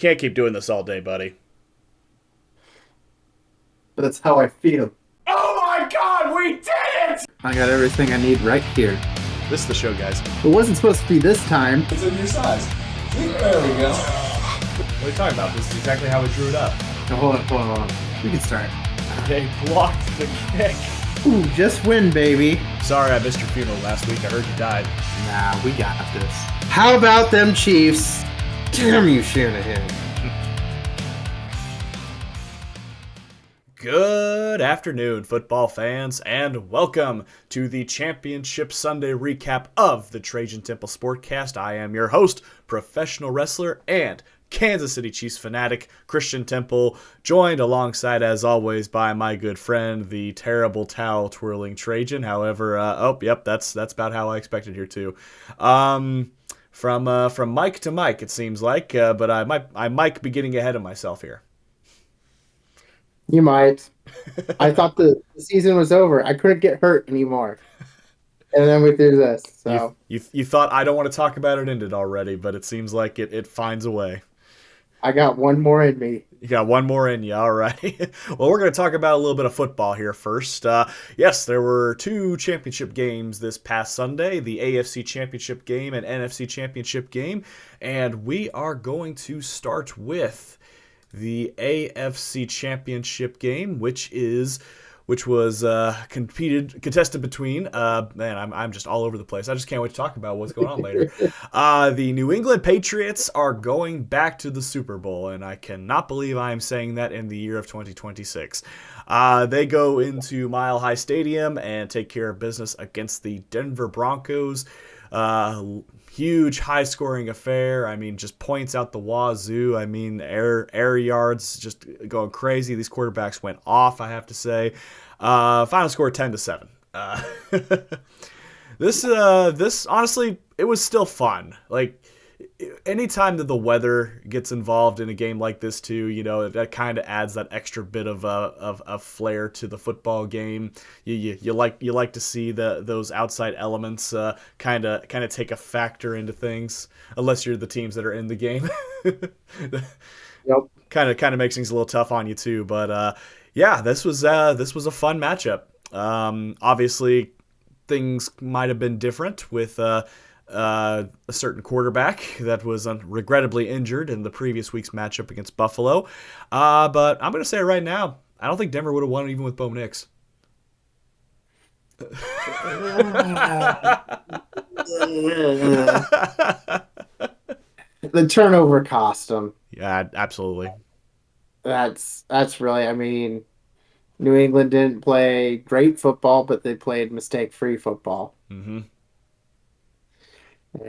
can't keep doing this all day, buddy. But that's how I feel. Oh my God, we did it! I got everything I need right here. This is the show, guys. It wasn't supposed to be this time. It's a new size. There we go. What are you talking about? This is exactly how we drew it up. No, hold on. We can start. They blocked the kick. Ooh, just win, baby. Sorry I missed your funeral last week. I heard you died. Nah, we got this. How about them Chiefs? Damn you, Shanahan. Good afternoon, football fans, and welcome to the Championship Sunday recap of the Trajan Temple Sportcast. I am your host, professional wrestler and Kansas City Chiefs fanatic, Christian Temple, joined alongside, as always, by my good friend, the terrible towel-twirling Trajan. However, that's about how I expected here, too. From mic to mic, it seems like, but I might be getting ahead of myself here. You might. I thought the season was over. I couldn't get hurt anymore. And then we do this. So You thought I don't want to talk about it ended already, but it seems like it finds a way. I got one more in me. You got one more in you, all right. Well, we're going to talk about a little bit of football here first. Yes, there were two championship games this past Sunday, the AFC Championship game and NFC Championship game, and we are going to start with the AFC Championship game, which was contested between I'm just all over the place. I just can't wait to talk about what's going on later. The New England Patriots are going back to the Super Bowl, and I cannot believe I am saying that in the year of 2026. They go into Mile High Stadium and take care of business against the Denver Broncos. Huge high-scoring affair. I mean, just points out the wazoo. I mean, air yards just going crazy. These quarterbacks went off, I have to say. Final score 10-7. This honestly, it was still fun. Like, anytime that the weather gets involved in a game like this too, you know, that kind of adds that extra bit of flair to the football game. You like to see those outside elements kind of take a factor into things, unless you're the teams that are in the game. Yep. Kind of makes things a little tough on you too. But yeah, this was a fun matchup. Obviously, things might have been different with a certain quarterback that was regrettably injured in the previous week's matchup against Buffalo. But I'm going to say right now, I don't think Denver would have won even with Bo Nix. The turnover cost them. Yeah, absolutely. That's really, I mean, New England didn't play great football, but they played mistake-free football. Mm-hmm.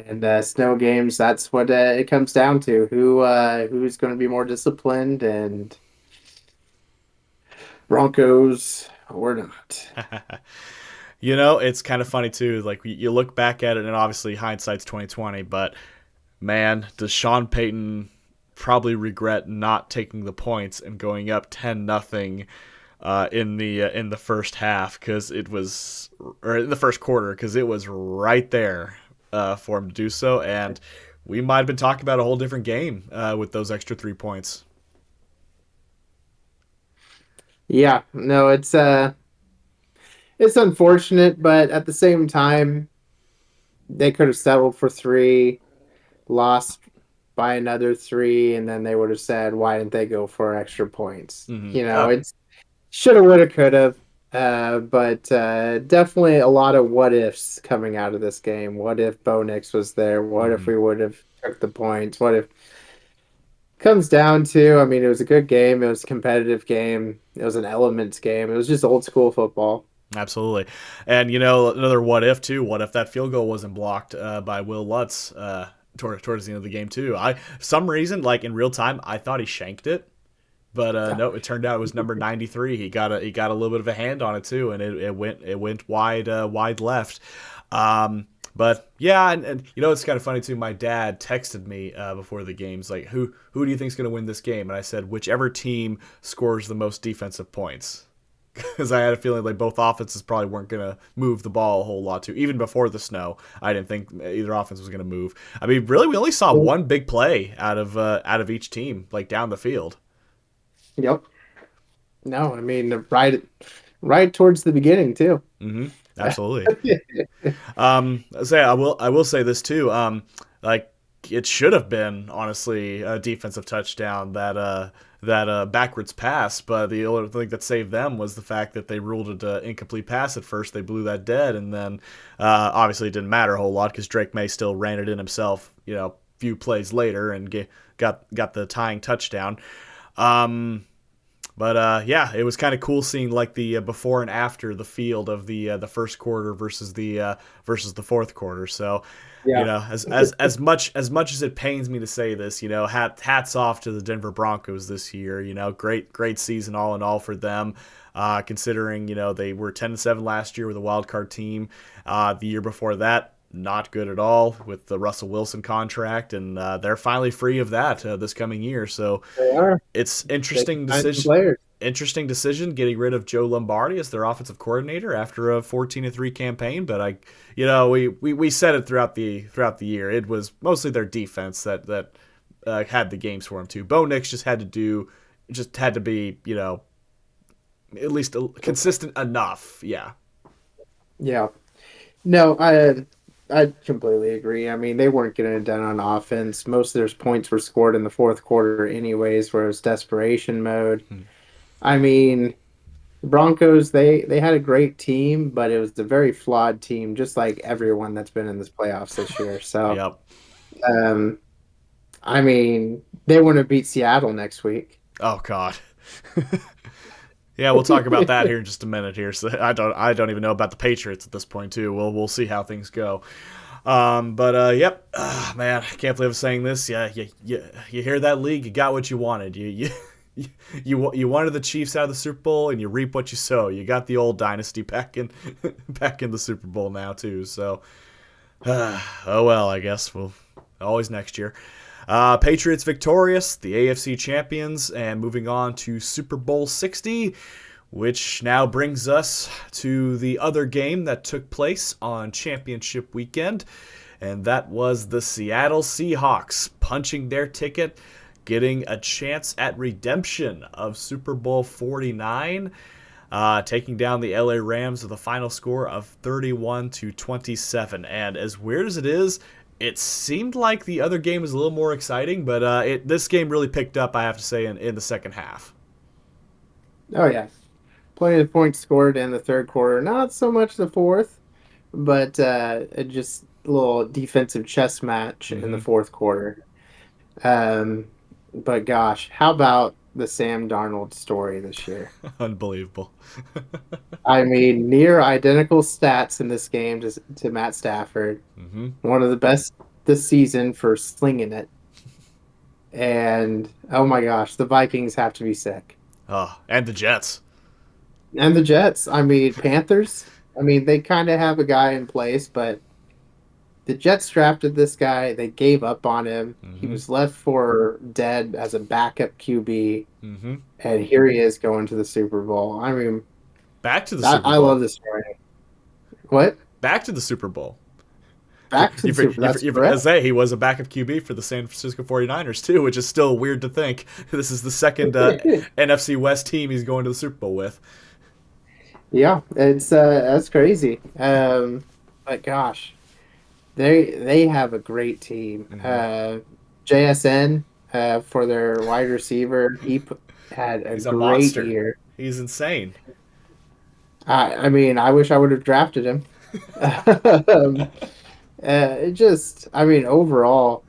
And snow games, that's what it comes down to. Who's going to be more disciplined, and Broncos or not. You know, it's kind of funny too. Like, you look back at it, and obviously hindsight's 2020. But man, does Sean Payton probably regret not taking the points and going up 10-0 in the first half, because it was, or in the first quarter, because it was right there for him to do so, and we might have been talking about a whole different game with those extra 3 points. Yeah, no, it's unfortunate, but at the same time, they could have settled for 3, lost by another 3, and then they would have said, "Why didn't they go for extra points?" Mm-hmm. You know, it's shoulda, woulda, coulda. But definitely a lot of what ifs coming out of this game. What if Bo Nix was there? What if we would have took the points? What if comes down to, I mean, it was a good game. It was a competitive game. It was an elements game. It was just old school football. Absolutely. And, you know, another what if, too. What if that field goal wasn't blocked by Will Lutz towards the end of the game, too? Some reason, like in real time, I thought he shanked it. But no, it turned out it was number 93. He got a little bit of a hand on it too, and it went wide left. But yeah, and you know, it's kind of funny too. My dad texted me before the games, like, who do you think's going to win this game? And I said, whichever team scores the most defensive points. because I had a feeling like both offenses probably weren't going to move the ball a whole lot too. Even before the snow, I didn't think either offense was going to move. I mean, really, we only saw one big play out of each team, like down the field. Yep. No, I mean right towards the beginning too. Mm-hmm. Absolutely. I will say this too. Like it should have been honestly a defensive touchdown that backwards pass, but the only thing that saved them was the fact that they ruled it an incomplete pass at first. They blew that dead, and then obviously it didn't matter a whole lot because Drake May still ran it in himself. A few plays later and got the tying touchdown. But yeah, it was kind of cool seeing like the before and after the field of the first quarter versus the fourth quarter. So, Yeah. as much as it pains me to say this, hats off to the Denver Broncos this year. Great season all in all for them. Considering they were 10-7 last year with a wild card team. The year before that, not good at all with the Russell Wilson contract, and they're finally free of that this coming year. So They are. it's They can find some players. interesting decision getting rid of Joe Lombardi as their offensive coordinator after a 14-3 campaign. But we said it throughout the year. It was mostly their defense that had the games for him too. Bo Nix just had to be at least consistent enough. Yeah. Yeah. No, I completely agree. I mean, they weren't getting it done on offense. Most of their points were scored in the fourth quarter anyways, where it was desperation mode. Hmm. I mean, the Broncos, they had a great team, but it was a very flawed team, just like everyone that's been in this playoffs this year. So, Yep. um, I mean, they want to beat Seattle next week. Oh God. Yeah, we'll talk about that here in just a minute here. So I don't even know about the Patriots at this point too. We'll see how things go. But yep, man, I can't believe I'm saying this. Yeah, you hear that, league? You got what you wanted. You wanted the Chiefs out of the Super Bowl, and you reap what you sow. You got the old dynasty back in back in the Super Bowl now too. So, oh well, I guess we'll always next year. Patriots victorious, the AFC champions, and moving on to Super Bowl 60, which now brings us to the other game that took place on championship weekend, and that was the Seattle Seahawks punching their ticket, getting a chance at redemption of Super Bowl 49, taking down the LA Rams with a final score of 31-27. And as weird as it is, it seemed like the other game was a little more exciting, but this game really picked up, I have to say, in the second half. Oh yeah, plenty of points scored in the third quarter. Not so much the fourth, but just a little defensive chess match in the Mm-hmm. fourth quarter. Um, but gosh, how about the Sam Darnold story this year? Unbelievable. I mean, near identical stats in this game to Matt Stafford. Mm-hmm. One of the best this season for slinging it. And oh my gosh, the Vikings have to be sick. Oh, and the Jets. And the Jets, I mean, Panthers, I mean, they kind of have a guy in place, but the Jets drafted this guy. They gave up on him. He Mm-hmm. was left for dead as a backup QB, Mm-hmm. and here he is going to the Super Bowl. I mean, Back to the Super I Bowl. love this story. What? Back to the Super Bowl. Back to the Super. That's You forgot to correct. say he was a backup QB for the San Francisco 49ers too, which is still weird to think. This is the second NFC West team he's going to the Super Bowl with. Yeah, it's that's crazy. But gosh, they have a great team. Mm-hmm. JSN for their wide receiver, had a He's a great monster. year. He's insane. I mean, I wish I would have drafted him. um, it just, I mean, overall,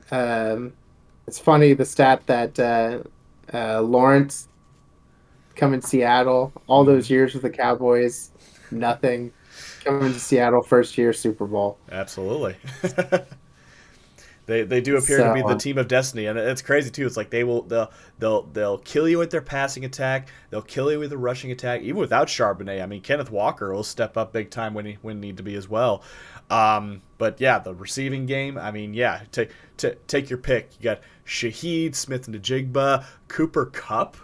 it's funny the stat that Lawrence coming to Seattle, all Mm-hmm. those years with the Cowboys, nothing. Coming to Seattle, first year Super Bowl. Absolutely. They do appear to So, be the team of destiny, and it's crazy too. It's like they'll kill you with their passing attack. They'll kill you with the rushing attack, even without Charbonnet. I mean, Kenneth Walker will step up big time when need to be as well. But yeah, the receiving game. I mean, yeah, take your pick. You got Shaheed, Smith and Najigba, Cooper Cup.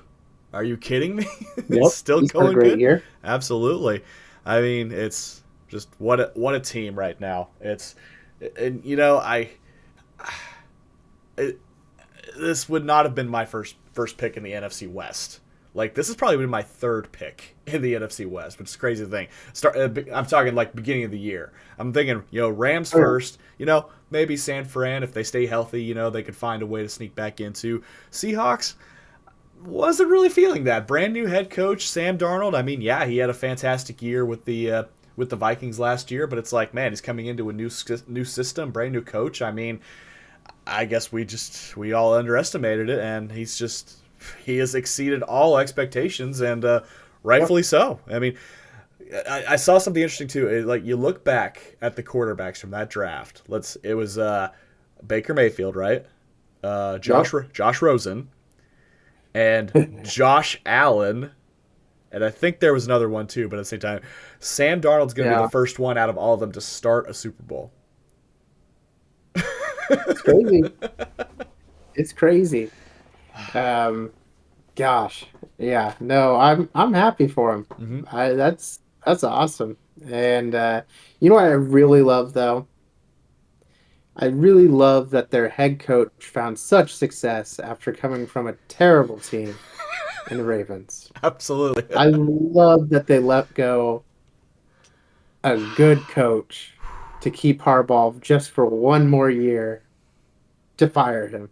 Are you kidding me? It's Yep, still he's had a going great good. year. Absolutely. I mean, it's just what a team right now. It's and it, this would not have been my first pick in the NFC West. Like this has probably been my third pick in the NFC West, which is a crazy thing. I'm talking like beginning of the year. I'm thinking, Rams Oh yeah. first. Maybe San Fran if they stay healthy. They could find a way to sneak back into Seahawks. Wasn't really feeling that. Brand new head coach Sam Darnold. I mean, yeah, he had a fantastic year with the Vikings last year, but it's like, man, he's coming into a new system, brand new coach. I mean, I guess we all underestimated it, and he has exceeded all expectations, and Yep. rightfully so. I mean, I saw something interesting too. Like you look back at the quarterbacks from that draft. It was Baker Mayfield, right? Yep. Josh Rosen and Josh Allen, and I think there was another one too. But at the same time, Sam Darnold's going to be the Yeah. first one out of all of them to start a Super Bowl. It's crazy. It's crazy. Um, Gosh, yeah, no, I'm happy for him. Mm-hmm. That's awesome. And you know what I really love though? I really love that their head coach found such success after coming from a terrible team in the Ravens. Absolutely. I love that they let go a good coach to keep Harbaugh just for one more year to fire him.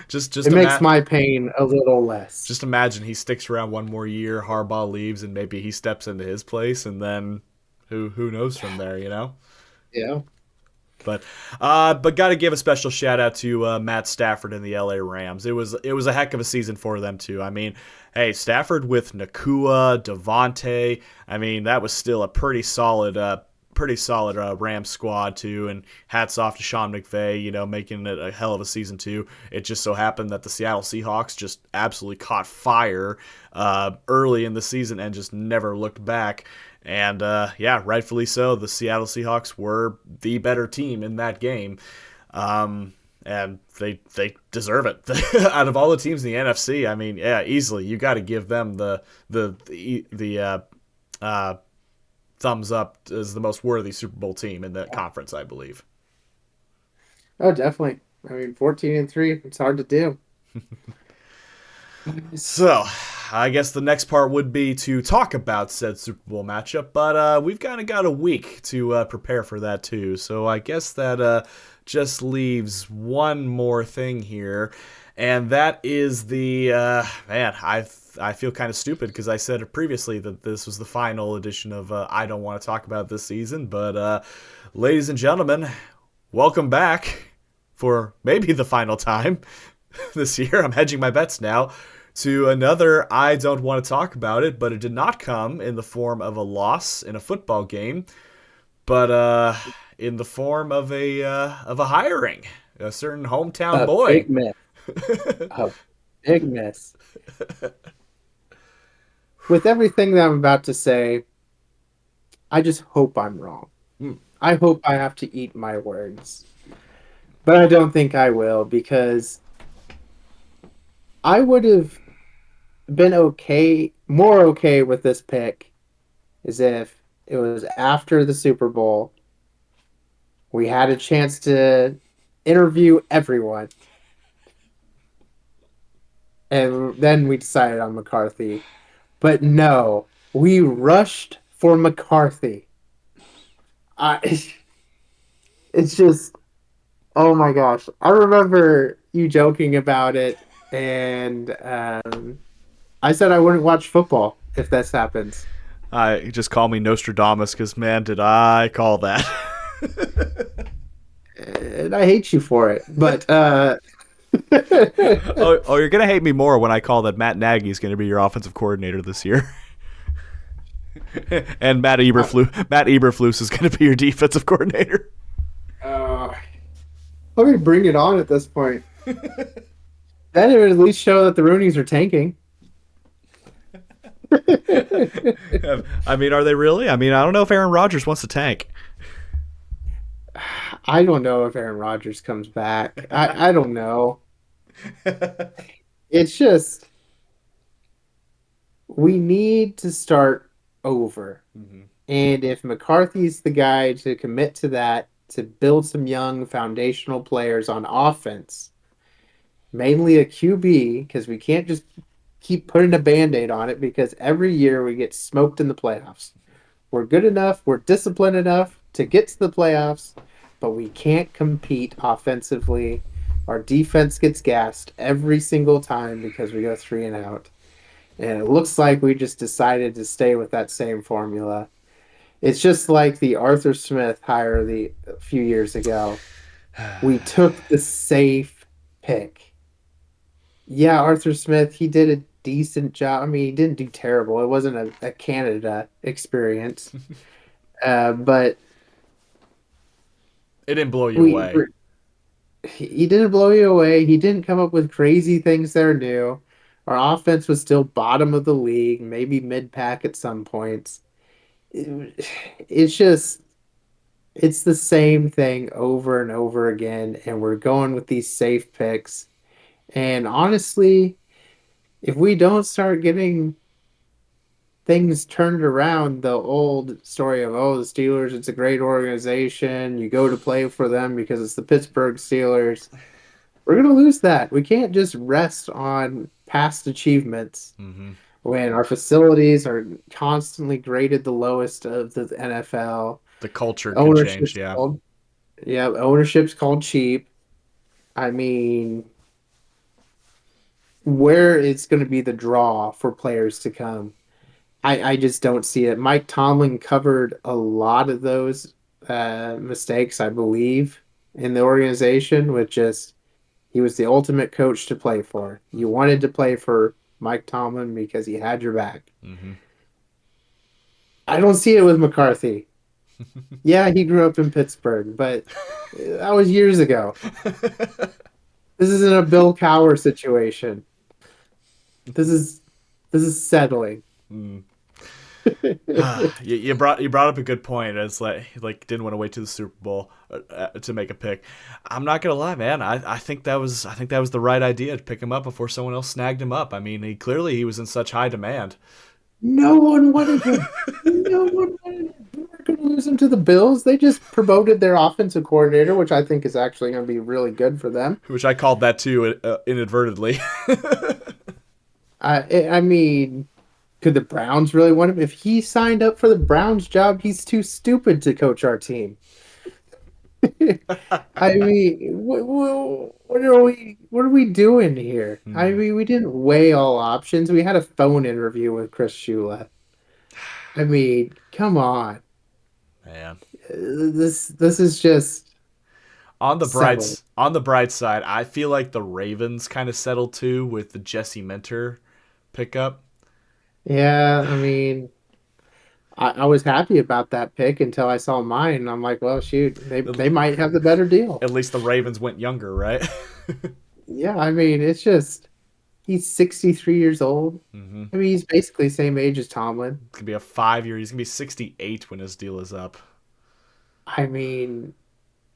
just It just makes ima- my pain a little less. just imagine he sticks around one more year, Harbaugh leaves, and maybe he steps into his place, and then who knows from there. Yeah. But got to give a special shout out to Matt Stafford and the LA Rams. It was a heck of a season for them too. I mean, hey, Stafford with Nakua, Devontae. I mean, that was still a pretty solid Rams squad too. And hats off to Sean McVay, making it a hell of a season too. It just so happened that the Seattle Seahawks just absolutely caught fire early in the season and just never looked back. And yeah, rightfully so. The Seattle Seahawks were the better team in that game, and they deserve it. Out of all the teams in the NFC, I mean, yeah, easily you got to give them the thumbs up as the most worthy Super Bowl team in that conference, I believe. Oh, definitely. I mean, 14-3, it's hard to do. So, I guess the next part would be to talk about said Super Bowl matchup, but we've kind of got a week to prepare for that too. So I guess that just leaves one more thing here, and that is the man. I feel kind of stupid because I said previously that this was the final edition of I don't want to talk about this season, but ladies and gentlemen, welcome back for maybe the final time this year. I'm hedging my bets now to another I don't want to talk about it, but it did not come in the form of a loss in a football game, but in the form of a hiring, a certain hometown A boy. big miss. A big miss. With everything that I'm about to say, I just hope I'm wrong. Hmm. I hope I have to eat my words. But I don't think I will because I would have been okay, more okay with this pick as if it was after the Super Bowl. We had a chance to interview everyone, and then we decided on McCarthy. But no, we rushed for McCarthy. I, it's just, oh my gosh. I remember you joking about it, and I said I wouldn't watch football if this happens. I just call me Nostradamus because man, did I call that. And I hate you for it. But Oh, you're gonna hate me more when I call that Matt Nagy is gonna be your offensive coordinator this year. And Matt Eberflus is going to be your defensive coordinator. uh, let me bring it on at this point. That would at least show that the Roonies are tanking. I mean, are they really? I mean, I don't know if Aaron Rodgers wants to tank. I don't know if Aaron Rodgers comes back. I don't know. It's just. We need to start over. Hmm. And if McCarthy's the guy to commit to that, to build some young foundational players on offense, mainly a QB, because we can't just keep putting a band-aid on it because every year we get smoked in the playoffs. We're good enough, we're disciplined enough to get to the playoffs, but we can't compete offensively. Our defense gets gassed every single time because we go three and out. And it looks like we just decided to stay with that same formula. It's just like the Arthur Smith hire a few years ago. We took the safe pick. Yeah, Arthur Smith, he did a decent job. I mean, he didn't do terrible. It wasn't a Canada experience. But It didn't blow you we away. he didn't blow you away. He didn't come up with crazy things that are new. Our offense was still bottom of the league, maybe mid-pack at some points. It's just it's the same thing over and over again, and we're going with these safe picks. And honestly, if we don't start getting things turned around, the old story of, oh, the Steelers, it's a great organization. You go to play for them because it's the Pittsburgh Steelers. We're going to lose that. We can't just rest on past achievements Hmm. when our facilities are constantly graded the lowest of the NFL. The culture can change, Ownership's yeah. called, yeah, ownership's called cheap. I mean, where it's going to be the draw for players to come. I just don't see it. Mike Tomlin covered a lot of those mistakes, I believe, in the organization, with just he was the ultimate coach to play for. You wanted to play for Mike Tomlin because he had your back. Hmm. I don't see it with McCarthy. Yeah, he grew up in Pittsburgh, but that was years ago. This isn't a Bill Cowher situation. This is this is settling. Mm. You brought up a good point. It's like didn't want to wait to the Super Bowl to make a pick. I'm not gonna lie, man. I think that was the right idea to pick him up before someone else snagged him up. I mean, he was in such high demand. No one wanted him. No one wanted him. We were going to lose him to the Bills. They just promoted their offensive coordinator, which I think is actually going to be really good for them. Which I called that too inadvertently. I mean, could the Browns really want him? If he signed up for the Browns job, he's too stupid to coach our team. I mean, what are we doing here? I Hmm. mean, we didn't weigh all options. We had a phone interview with Chris Shula. I mean, come on. Man. This is just settled. On the bright side, I feel like the Ravens kind of settled too with the Jesse Minter pickup. Yeah, I mean, I was happy about that pick until I saw mine. And I'm like, well, shoot, they might have the better deal. At least the Ravens went younger, right? Yeah, I mean, it's just he's 63 years old. Hmm. I mean, he's basically same age as Tomlin. It's gonna be a 5 year. He's gonna be 68 when his deal is up. I mean,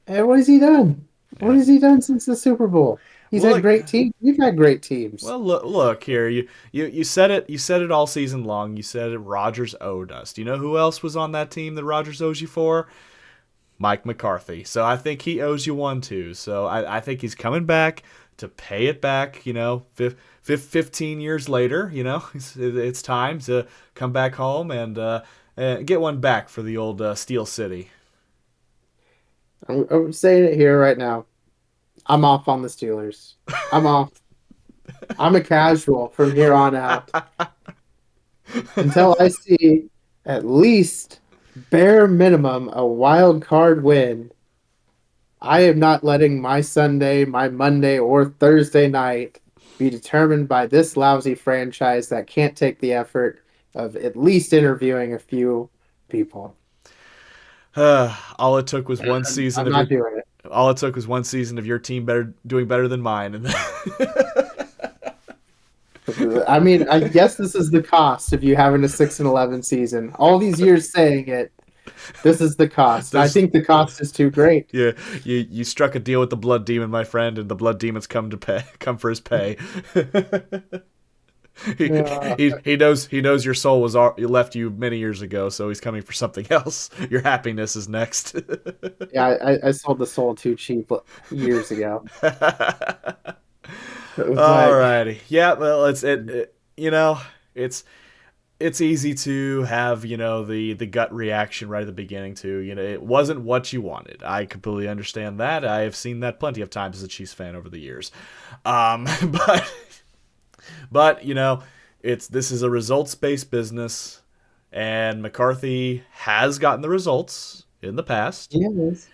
what has he done? What Yeah. has he done since the Super Bowl? He's Well, had look. great teams. We've had great teams. Look here. You said it. You said it all season long. You said it. Rodgers owed us. Do you know who else was on that team that Rodgers owes you for? Mike McCarthy. So I think he owes you one too. So I think he's coming back to pay it back. 15 years later. It's time to come back home and get one back for the old Steel City. I'm saying it here right now. I'm off on the Steelers. I'm off. I'm a casual from here on out until I see at least bare minimum a wild card win. I am not letting my Sunday, my Monday, or Thursday night be determined by this lousy franchise that can't take the effort of at least interviewing a few people. All it took was one I'm season of not your doing it. all it took was one season of your team doing better than mine. And I mean, I guess this is the cost of you having a 6-11 season. All these years saying it, this is the cost. I this think the cost is too great. Yeah, you struck a deal with the Blood Demon, my friend, and the Blood Demons come for his pay. he knows your soul left you many years ago, so he's coming for something else. Your happiness is next. Yeah, I sold the soul too cheap years ago. But Alrighty, yeah. Well, it's it's easy to have the gut reaction right at the beginning too. It wasn't what you wanted. I completely understand that. I have seen that plenty of times as a Chiefs fan over the years. But this is a results based business, and McCarthy has gotten the results in the past. yes,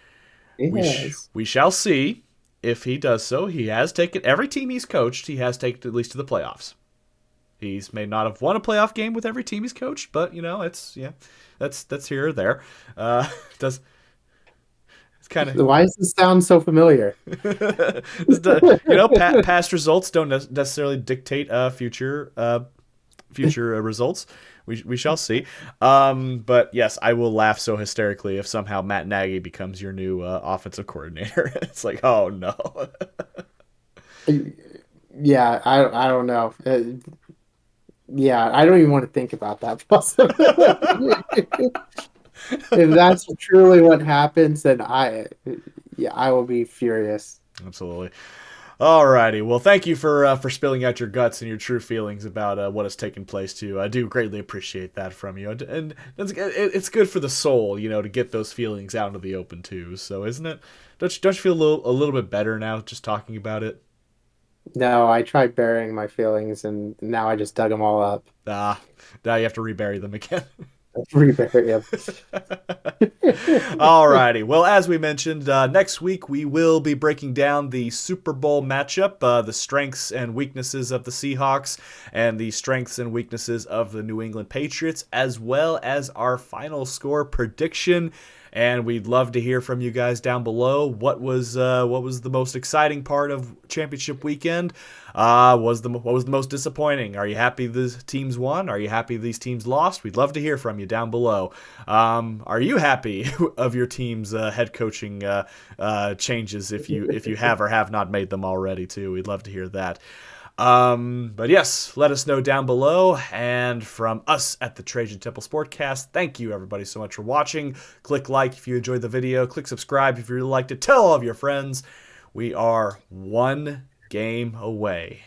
yes. We shall see if he does so. He has taken every team he's coached. He has taken at least to the playoffs. He's may not have won a playoff game with every team he's coached, but that's here or there. Does it's kind of Why does this sound so familiar? past results don't necessarily dictate future results. We shall see. But yes, I will laugh so hysterically if somehow Matt Nagy becomes your new offensive coordinator. It's like, oh no. Yeah, I don't know. Yeah, I don't even want to think about that possibility. If that's truly what happens, then yeah, I will be furious. Absolutely. Alrighty. Well, thank you for spilling out your guts and your true feelings about what has taken place too. I do greatly appreciate that from you, and it's good for the soul, to get those feelings out into the open too. So, isn't it? Don't you feel a little bit better now just talking about it? No, I tried burying my feelings, and now I just dug them all up. Ah, now you have to rebury them again. Rebury them. Alrighty. Well, as we mentioned, next week we will be breaking down the Super Bowl matchup, the strengths and weaknesses of the Seahawks, and the strengths and weaknesses of the New England Patriots, as well as our final score prediction. And we'd love to hear from you guys down below. What was the most exciting part of championship weekend? What was the most disappointing? Are you happy these teams won? Are you happy these teams lost? We'd love to hear from you down below. Are you happy of your team's head coaching changes if you have or have not made them already too? We'd love to hear that. But yes, let us know down below. And from us at the Trajan Temple Sportcast, thank you everybody so much for watching. Click like if you enjoyed the video. Click subscribe if you really liked it. Tell all of your friends. We are one game away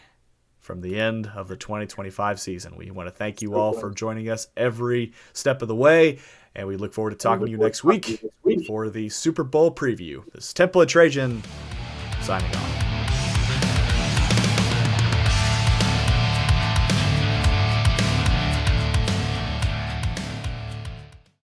from the end of the 2025 season. We want to thank you all for joining us every step of the way. And we look forward to talking to you next week for the Super Bowl preview. This is Temple and Trajan signing off.